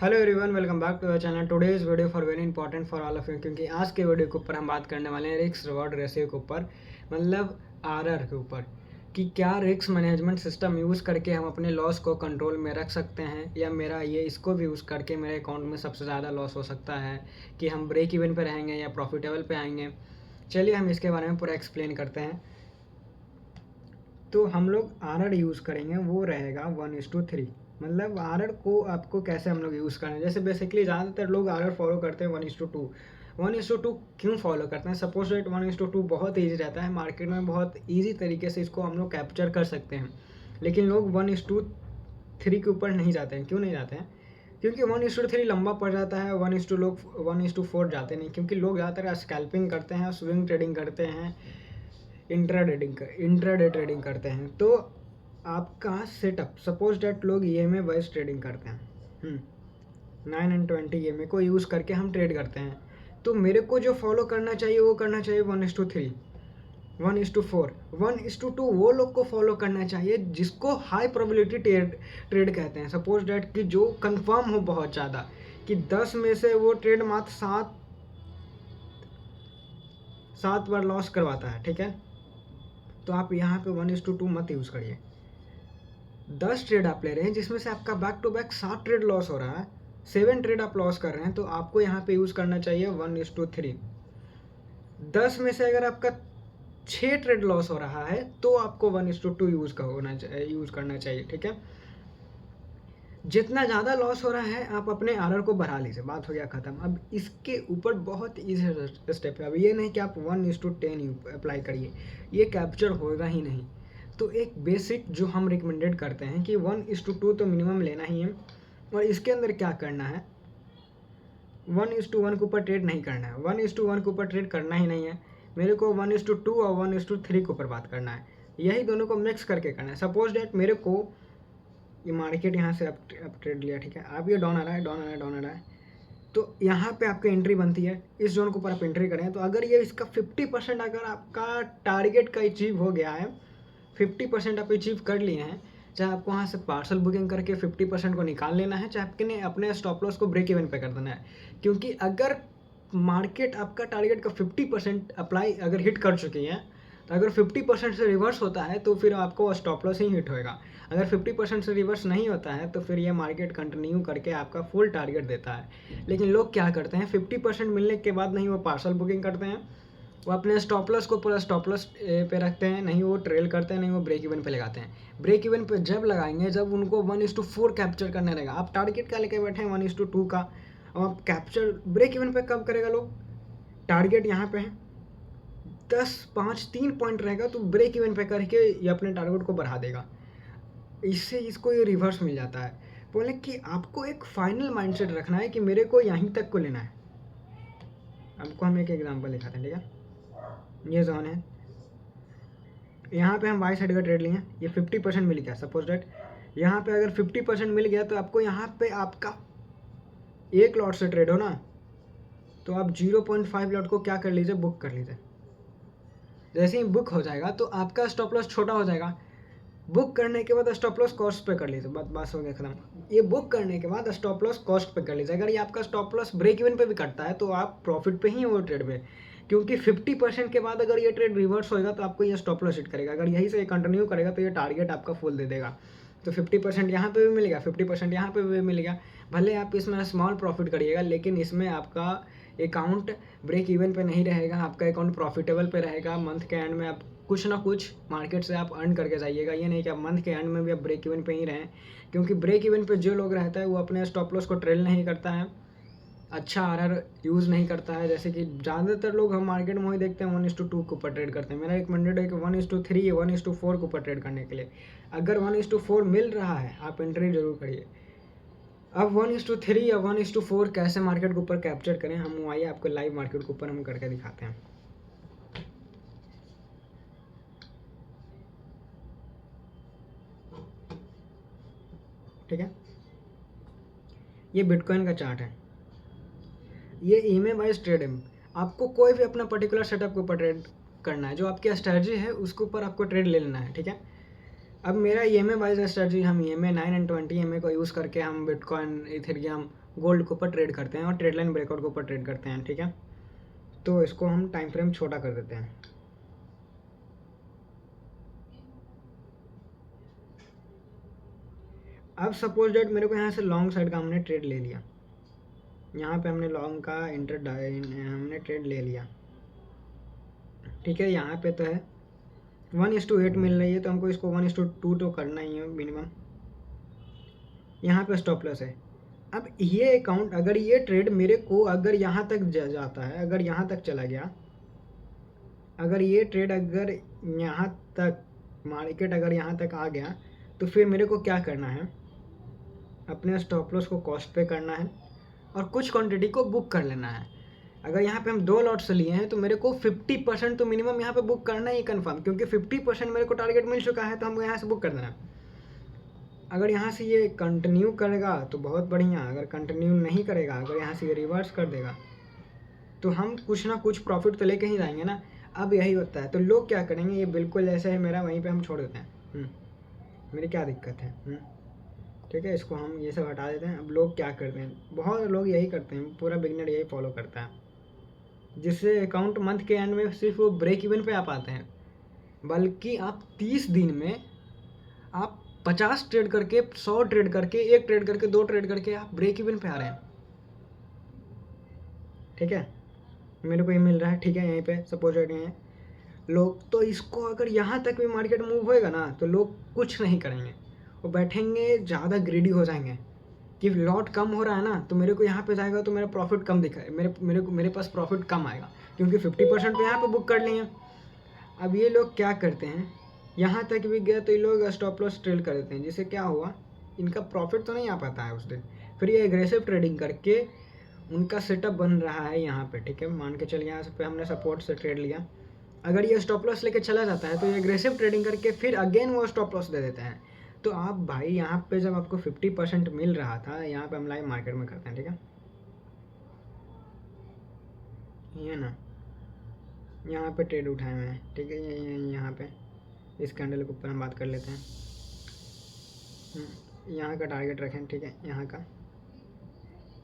Hello everyone, welcome back to our channel. Today's video for very important for all of you, क्योंकि आज के video के ऊपर हम बात करने वाले हैं रिस्क रिवॉर्ड रेशियो के ऊपर, मतलब आरआर के ऊपर, कि क्या रिस्क मैनेजमेंट सिस्टम यूज़ करके हम अपने लॉस को कंट्रोल में रख सकते हैं, या मेरा ये इसको भी यूज़ करके मेरे अकाउंट में सबसे ज़्यादा लॉस हो सकता है, कि हम ब्रेक इवन पे रहेंगे या प्रॉफिटेबल पे आएंगे। चलिए हम इसके बारे में पूरा एक्सप्लेन करते हैं। तो हम लोग आरआर यूज़ करेंगे, वो रहेगा 1:3। मतलब आरआर को आपको कैसे हम लोग यूज़ करना है, जैसे बेसिकली ज़्यादातर लोग आरआर फॉलो करते हैं 1:2। 1:2 क्यों फॉलो करते हैं? सपोज डेट 1:2 बहुत ईजी रहता है, मार्केट में बहुत ईजी तरीके से इसको हम लोग कैप्चर कर सकते हैं। लेकिन लोग 1:3 के ऊपर नहीं जाते हैं। क्यों नहीं जाते हैं? क्योंकि 1:3 लंबा पड़ जाता है। 1:4 जाते नहीं, क्योंकि लोग ज़्यादातर स्कैल्पिंग करते हैं, स्विंग ट्रेडिंग करते हैं, इंट्राडे ट्रेडिंग करते हैं। तो आपका सेटअप, सपोज डेट लोग ईएमए वाइज ट्रेडिंग करते हैं, 9 एंड 20 ईएमए को यूज़ करके हम ट्रेड करते हैं। तो मेरे को जो फॉलो करना चाहिए वो करना चाहिए 1:3, 1:4, 1:2 वो लोग को फॉलो करना चाहिए जिसको हाई प्रोबेबिलिटी ट्रेड कहते हैं। सपोज डेट कि जो कंफर्म हो बहुत ज़्यादा, कि 10 में से वो ट्रेड मात्र सात बार लॉस करवाता है, ठीक है। तो आप यहाँ पे 1:2 मत यूज़ करिए। 10 ट्रेड आप ले रहे हैं जिसमें से आपका back to back 7 trade loss हो रहा है, 7 ट्रेड आप लॉस कर रहे हैं, तो आपको यहाँ पे यूज़ करना चाहिए 1:3। 10 में से अगर आपका 6 ट्रेड लॉस हो रहा है तो आपको 1:2 यूज़ करना चाहिए, ठीक है। जितना ज़्यादा लॉस हो रहा है आप अपने आरआर को बढ़ा लीजिए, बात हो गया ख़त्म। अब इसके ऊपर बहुत ईजी स्टेप है। अब ये नहीं कि आप 1:10 अप्लाई करिए, ये कैप्चर होगा ही नहीं। तो एक बेसिक जो हम रिकमेंडेड करते हैं कि 1:2 तो मिनिमम लेना ही है। और इसके अंदर क्या करना है, 1:1 के ऊपर ट्रेड नहीं करना है, 1:1 के ऊपर ट्रेड करना ही नहीं है। मेरे को 1:2 और 1:3 के ऊपर बात करना है, यही दोनों को मिक्स करके करना है। सपोज डेट मेरे को ये मार्केट यहाँ से आप ट्रेड लिया, ठीक है। आप ये डाउन आ रहा है, डाउन आ रहा है, डाउन आ रहा है, तो यहाँ पे आपकी एंट्री बनती है, इस जोन के ऊपर आप एंट्री करें। तो अगर ये इसका 50% अगर आपका टारगेट का अचीव हो गया है, 50% आप अचीव कर लिए हैं, चाहे आपको वहाँ से पार्सल बुकिंग करके 50% को निकाल लेना है, चाहे आपके अपने स्टॉप लॉस को ब्रेक इवन पे कर देना है। क्योंकि अगर मार्केट आपका टारगेट का 50% अप्लाई अगर हिट कर चुकी है, तो अगर 50% से रिवर्स होता है तो फिर आपको स्टॉप लॉस ही हिट होएगा। अगर 50% से रिवर्स नहीं होता है तो फिर ये मार्केट कंटिन्यू करके आपका फुल टारगेट देता है। लेकिन लोग क्या करते हैं, 50% मिलने के बाद नहीं वो पार्सल बुकिंग करते हैं, वो अपने स्टॉप लॉस को पूरा स्टॉप लॉस पे रखते हैं, नहीं वो ट्रेल करते हैं, नहीं वो ब्रेक इवन पे लगाते हैं। ब्रेक इवन पे जब लगाएंगे जब उनको 1:4 कैप्चर करने रहेगा। आप टारगेट क्या लेके बैठे हैं 1:2 का, अब आप कैप्चर ब्रेक इवन पे कब करेगा लोग? टारगेट यहाँ पे है 10, 5, 3 पॉइंट रहेगा तो ब्रेक इवन पे करके ये अपने टारगेट को बढ़ा देगा। इससे इसको ये रिवर्स मिल जाता है। बोले कि आपको एक फाइनल माइंडसेट रखना है कि मेरे को यहीं तक को लेना है। आपको हम एक एग्जांपल दिखाते हैं, ठीक है। ये जोन है, यहाँ पे हम बाई साइड का ट्रेड लिए हैं, ये 50% मिल गया। सपोज डेट यहाँ पे अगर 50% मिल गया तो आपको यहाँ पे आपका एक लॉट से ट्रेड हो ना, तो आप 0.5 लॉट को क्या कर लीजिए, बुक कर लीजिए। जैसे ही बुक हो जाएगा तो आपका स्टॉप लॉस छोटा हो जाएगा। बुक करने के बाद स्टॉप लॉस कॉस्ट पे कर लीजिए, बस हो गया खत्म। ये बुक करने के बाद स्टॉप लॉस कॉस्ट पे कर लीजिए। अगर ये आपका स्टॉप लॉस ब्रेक इवन पे भी कटता है तो आप प्रॉफिट पे ही हो ट्रेड में, क्योंकि 50% के बाद अगर ये ट्रेड रिवर्स होएगा तो आपको ये स्टॉप लॉस हिट करेगा। अगर यहीं से कंटिन्यू करेगा तो ये टारगेट आपका फुल दे देगा। तो 50% यहाँ पे भी मिल गया, 50% यहाँ पे भी मिल गया। भले आप इसमें स्मॉल प्रॉफिट करिएगा, लेकिन इसमें आपका अकाउंट ब्रेक इवन पे नहीं रहेगा, आपका अकाउंट प्रॉफिटेबल पे रहेगा। मंथ के एंड में आप कुछ ना कुछ मार्केट से आप अर्न करके जाइएगा। ये नहीं कि आप मंथ के एंड में भी आप ब्रेक इवन पे ही रहें, क्योंकि ब्रेक इवन पे जो लोग रहता है वो अपने स्टॉप लॉस को ट्रेल नहीं करता है, अच्छा आरआर यूज़ नहीं करता है। जैसे कि ज़्यादातर लोग हम मार्केट में वही देखते हैं 1:2 के ऊपर ट्रेड करते हैं। मेरा रिकमेंडेड है कि 1:3 या 1:4 के ऊपर ट्रेड करने के लिए। अगर 1:4 मिल रहा है आप एंट्री जरूर करिए। अब 1:3 या 1:4 कैसे मार्केट के ऊपर कैप्चर करें, हम आइए आपको लाइव मार्केट के ऊपर हम करके दिखाते हैं, ठीक है। ये बिटकॉइन का चार्ट है, ये ईएमए वाइज ट्रेड है। आपको कोई भी अपना पर्टिकुलर सेटअप के ऊपर ट्रेड करना है, जो आपकी स्ट्रेटजी है उसके ऊपर आपको ट्रेड ले लेना है, ठीक है। अब मेरा EMA वाइज स्ट्रेटजी, हम EMA 9 एंड 20 EMA को यूज़ करके हम बिटकॉइन, इथेरियम, गोल्ड के ऊपर ट्रेड करते हैं और ट्रेड लाइन ब्रेकआउट के ऊपर ट्रेड करते हैं, ठीक है। तो इसको हम टाइम फ्रेम छोटा कर देते हैं। अब सपोज डेट मेरे को यहाँ से लॉन्ग साइड का हमने ट्रेड ले लिया, यहाँ पे हमने लॉन्ग का हमने ट्रेड ले लिया, ठीक है। यहाँ पे तो है 1:8 मिल रही है, तो हमको इसको 1:2 तो करना ही है मिनिमम। यहाँ पे स्टॉप लॉस है। अब ये अकाउंट, अगर ये ट्रेड मेरे को अगर यहाँ तक जाता है, अगर यहाँ तक चला गया, अगर ये ट्रेड अगर यहाँ तक मार्केट अगर यहाँ तक आ गया, तो फिर मेरे को क्या करना है, अपने स्टॉप लॉस को कॉस्ट पे करना है और कुछ क्वांटिटी को बुक कर लेना है। अगर यहाँ पे हम 2 लॉट्स लिए हैं तो मेरे को 50% तो मिनिमम यहाँ पे बुक करना ही कन्फर्म, क्योंकि 50% मेरे को टारगेट मिल चुका है, तो हमको यहाँ से बुक कर देना। अगर यहाँ से ये कंटिन्यू करेगा तो बहुत बढ़िया, अगर कंटिन्यू नहीं करेगा, अगर यहाँ से ये रिवर्स कर देगा, तो हम कुछ ना कुछ प्रॉफिट तो लेके ही जाएंगे ना। अब यही होता है, तो लोग क्या करेंगे, ये बिल्कुल ऐसा है मेरा, वहीं पे हम छोड़ देते हैं। मेरी क्या दिक्कत है, ठीक है। इसको हम ये सब हटा देते हैं। अब लोग क्या करते हैं, बहुत लोग यही करते हैं, पूरा बिगनर यही फॉलो करता है, जिससे अकाउंट मंथ के एंड में सिर्फ वो ब्रेक इवन पे आ पाते हैं। बल्कि आप 30 दिन में आप 50 ट्रेड करके, 100 ट्रेड करके, 1 ट्रेड करके, 2 ट्रेड करके आप ब्रेक इवन पे आ रहे हैं, ठीक है। मेरे को ये मिल रहा है, ठीक है। यहीं पे सपोज हैं लोग, तो इसको अगर यहाँ तक भी मार्केट मूव होएगा ना, तो लोग कुछ नहीं करेंगे, वो बैठेंगे, ज़्यादा ग्रीडी हो जाएंगे कि लॉट कम हो रहा है ना, तो मेरे को यहाँ पे जाएगा तो मेरा प्रॉफिट कम दिखा है, मेरे पास प्रॉफिट कम आएगा, क्योंकि 50% तो यहाँ पे बुक कर लिए। अब ये लोग क्या करते हैं, यहाँ तक भी गया तो ये लोग स्टॉप लॉस ट्रेड कर देते हैं, जिससे क्या हुआ, इनका प्रॉफिट तो नहीं आ पाता है उस दिन। फिर ये एग्रेसिव ट्रेडिंग करके उनका सेटअप बन रहा है यहाँ पे, ठीक है। मान के चलिए यहाँ पे हमने सपोर्ट से ट्रेड लिया, अगर ये स्टॉप लॉस लेके चला जाता है तो ये एग्रेसिव ट्रेडिंग करके फिर अगेन वो स्टॉप लॉस दे देते हैं। तो आप भाई यहाँ पे जब आपको 50% मिल रहा था, यहाँ पे हम लाइव मार्केट में करते हैं, ठीक है, ये ना, यहाँ पे ट्रेड उठाए हुए हैं, ठीक है। ये यहाँ पे इस कैंडल के ऊपर हम बात कर लेते हैं, यहाँ का टारगेट रखें, ठीक है, यहाँ का।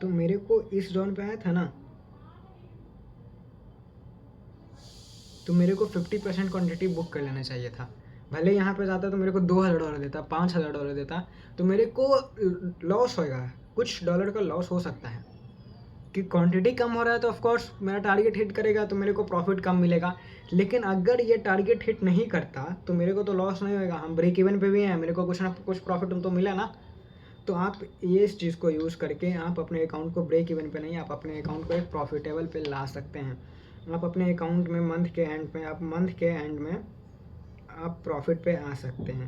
तो मेरे को इस जोन पे आया था ना, तो मेरे को 50% क्वांटिटी बुक कर लेना चाहिए था। भले यहाँ पे जाता तो मेरे को $2,000 देता, $5,000 देता, तो मेरे को लॉस होएगा, कुछ डॉलर का लॉस हो सकता है कि क्वांटिटी कम हो रहा है, तो ऑफकोर्स मेरा टारगेट हिट करेगा तो मेरे को प्रॉफिट कम मिलेगा। लेकिन अगर ये टारगेट हिट नहीं करता तो मेरे को तो लॉस नहीं होएगा, हम ब्रेक इवन पे भी हैं, मेरे को कुछ ना कुछ प्रॉफिट तो मिला ना। तो आप ये इस चीज़ को यूज़ करके आप अपने अकाउंट को ब्रेक इवन पे नहीं, आप अपने अकाउंट को एक प्रॉफिटेबल पे ला सकते हैं। आप अपने अकाउंट में मंथ के एंड में आप प्रॉफिट पे आ सकते हैं।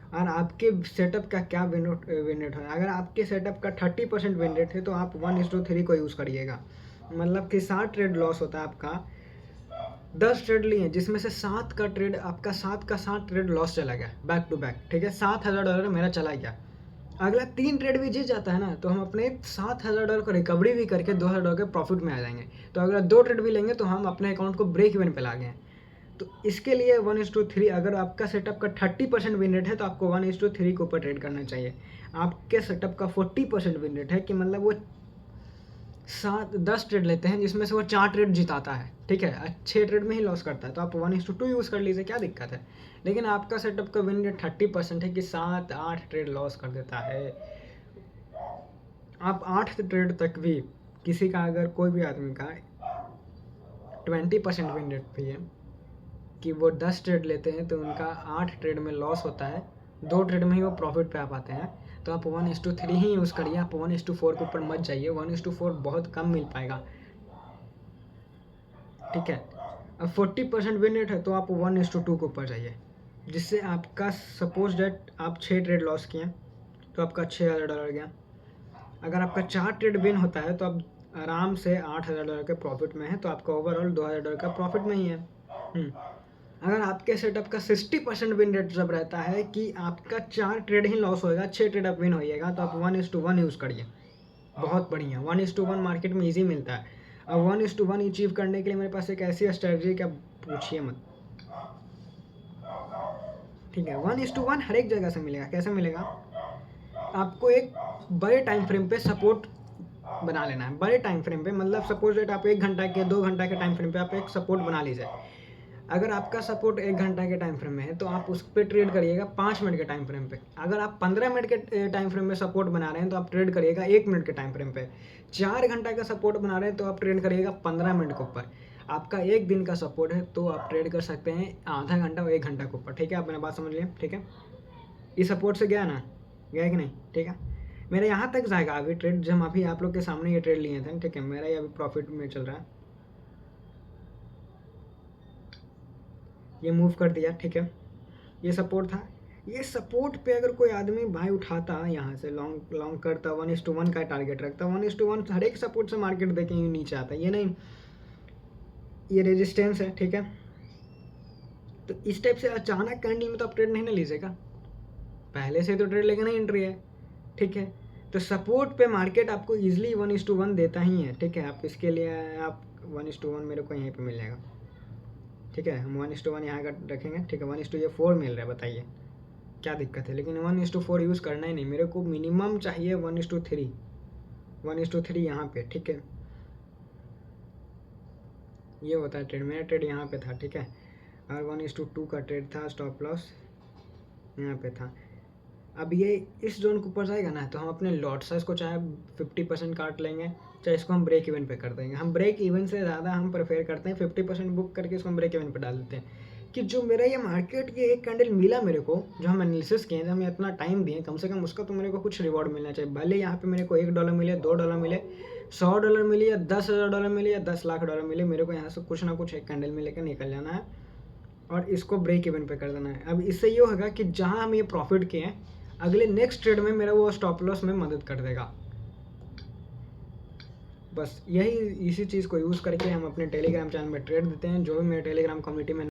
और आपके सेटअप का क्या विन रेट है, अगर आपके सेटअप का 30% विन रेट है तो आप 1:3 को यूज़ करिएगा। मतलब कि 60 ट्रेड लॉस होता है आपका, 10 ट्रेड लिए जिसमें से 7 का ट्रेड आपका 7 ट्रेड लॉस चला गया बैक टू बैक, ठीक है। $7,000 मेरा चला गया। अगला 3 ट्रेड भी जीत जाता है ना, तो हम अपने $7,000 को रिकवरी भी करके $2,000 के प्रॉफिट में आ जाएंगे। तो अगला 2 ट्रेड भी लेंगे तो हम अपने अकाउंट को ब्रेक इवन पे ला गए। तो इसके लिए 1:3, अगर आपका सेटअप का 30% विन रेट है तो आपको 1:3 के ऊपर ट्रेड करना चाहिए। आपके सेटअप का 40% विन रेट है कि मतलब वो 10 ट्रेड लेते हैं जिसमें से वो 4 ट्रेड जिताता है, ठीक है, 6 ट्रेड में ही लॉस करता है, तो आप 1:2 यूज़ कर लीजिए, क्या दिक्कत है। लेकिन आपका सेटअप का विन रेट 30% है कि 7-8 ट्रेड लॉस कर देता है। आप 8 ट्रेड तक भी किसी का, अगर कोई भी आदमी का 20% विन रेट भी है कि वो 10 ट्रेड लेते हैं तो उनका 8 ट्रेड में लॉस होता है, 2 ट्रेड में ही वो प्रॉफिट पे आ पाते हैं। तो आप 1:3 ही यूज़ करिए, आप 1:4 के ऊपर मत जाइए, 1:4 बहुत कम मिल पाएगा, ठीक है। अब 40% विन रेट है तो आप 1:2 के ऊपर जाइए, जिससे आपका सपोज डेट आप 6 ट्रेड लॉस किए तो आपका $6,000 गया। अगर आपका 4 ट्रेड विन होता है तो आप आराम से $8,000 के प्रॉफिट में है, तो आपका ओवरऑल $2,000 का प्रॉफिट में ही है। अगर आपके सेटअप का 60% विन रेट जब रहता है कि आपका 4 ट्रेड ही लॉस होएगा, 6 ट्रेड आप विन होइएगा, तो आप 1:1 यूज़ करिए, बहुत बढ़िया। 1:1 मार्केट में ईजी मिलता है। अब 1:1 अचीव करने के लिए मेरे पास एक ऐसी स्ट्रेटजी कि आप पूछिए मत, ठीक है। 1:1 हर एक जगह से मिलेगा। कैसे मिलेगा? आपको एक बड़े टाइम फ्रेम पे सपोर्ट बना लेना है। बड़े टाइम फ्रेम पे मतलब सपोज डेट आप 1 घंटा के 2 घंटा के टाइम फ्रेम पे आप एक सपोर्ट बना लीजिए। अगर आपका सपोर्ट 1 घंटा के टाइम फ्रेम में है तो आप उस पर ट्रेड करिएगा 5 मिनट के टाइम फ्रेम पे। अगर आप 15 मिनट के टाइम फ्रेम में सपोर्ट बना रहे हैं तो आप ट्रेड करिएगा 1 मिनट के टाइम फ्रेम पे। 4 घंटा का सपोर्ट बना रहे हैं तो आप ट्रेड करिएगा 15 मिनट के ऊपर। आपका 1 दिन का सपोर्ट है तो आप ट्रेड कर सकते हैं आधा घंटा और 1 घंटा के ऊपर। ठीक है, आप मेरी बात समझ लिया? ठीक है, इस सपोर्ट से गया ना? गया कि नहीं? ठीक है, मेरा यहाँ तक जाएगा अभी ट्रेड जब अभी आप लोग के सामने ये ट्रेड लिए थे। ठीक है, मेरा ये अभी प्रॉफिट में चल रहा है, ये मूव कर दिया। ठीक है, ये सपोर्ट था। ये सपोर्ट पे अगर कोई आदमी भाई उठाता यहाँ से लॉन्ग करता 1:1 का टारगेट रखता, 1:1 हर एक सपोर्ट से मार्केट देखें नीचे आता, ये नहीं ये रेजिस्टेंस है। ठीक है, तो इस टाइप से अचानक कैंडल में तो आप ट्रेड नहीं ना लीजिएगा, पहले से तो ट्रेड लेके नहीं एंट्री है। ठीक है, तो सपोर्ट पे मार्केट आपको इजीली 1:1 देता ही है। ठीक है, आप इसके लिए आप 1:1 मेरे को यहीं पे मिल जाएगा। ठीक है, हम 1:1 यहाँ का रखेंगे। ठीक है, 1:4 मिल रहा है, बताइए क्या दिक्कत है? लेकिन 1:4 यूज़ करना ही नहीं, मेरे को मिनिमम चाहिए 1:3, 1:3 यहाँ पे। ठीक है, ये होता है ट्रेड। मेरा ट्रेड यहाँ पे था। ठीक है, और 1:2 का ट्रेड था, स्टॉप लॉस यहाँ पे था। अब ये इस जोन के ऊपर जाएगा ना तो हम अपने लॉट साइज को चाहे 50% काट लेंगे, चाहे इसको हम ब्रेक इवन पे कर देंगे। हम ब्रेक इवन से ज़्यादा हम प्रेफर करते हैं 50% बुक करके इसको हम ब्रेक इवन पे डाल देते हैं कि जो मेरा ये मार्केट के एक कैंडल मिला मेरे को, जो हम एनालिसिस किए थे, हमें इतना टाइम दिए, कम से कम उसका तो मेरे को कुछ रिवॉर्ड मिलना चाहिए। भले यहाँ पे मेरे को $1 मिले, $2 मिले, $100 मिले या $10,000 मिले या $10 लाख मिले, मेरे को यहाँ से कुछ ना कुछ एक कैंडल में लेकर निकल जाना है और इसको ब्रेक इवन पे कर देना है। अब इससे ये होगा कि जहाँ हम ये प्रॉफिट किए हैं अगले नेक्स्ट ट्रेड में मेरा वो स्टॉप लॉस में मदद कर देगा। बस यही इसी चीज़ को यूज़ करके हम अपने टेलीग्राम चैनल में ट्रेड देते हैं। जो भी मेरे टेलीग्राम कम्युनिटी में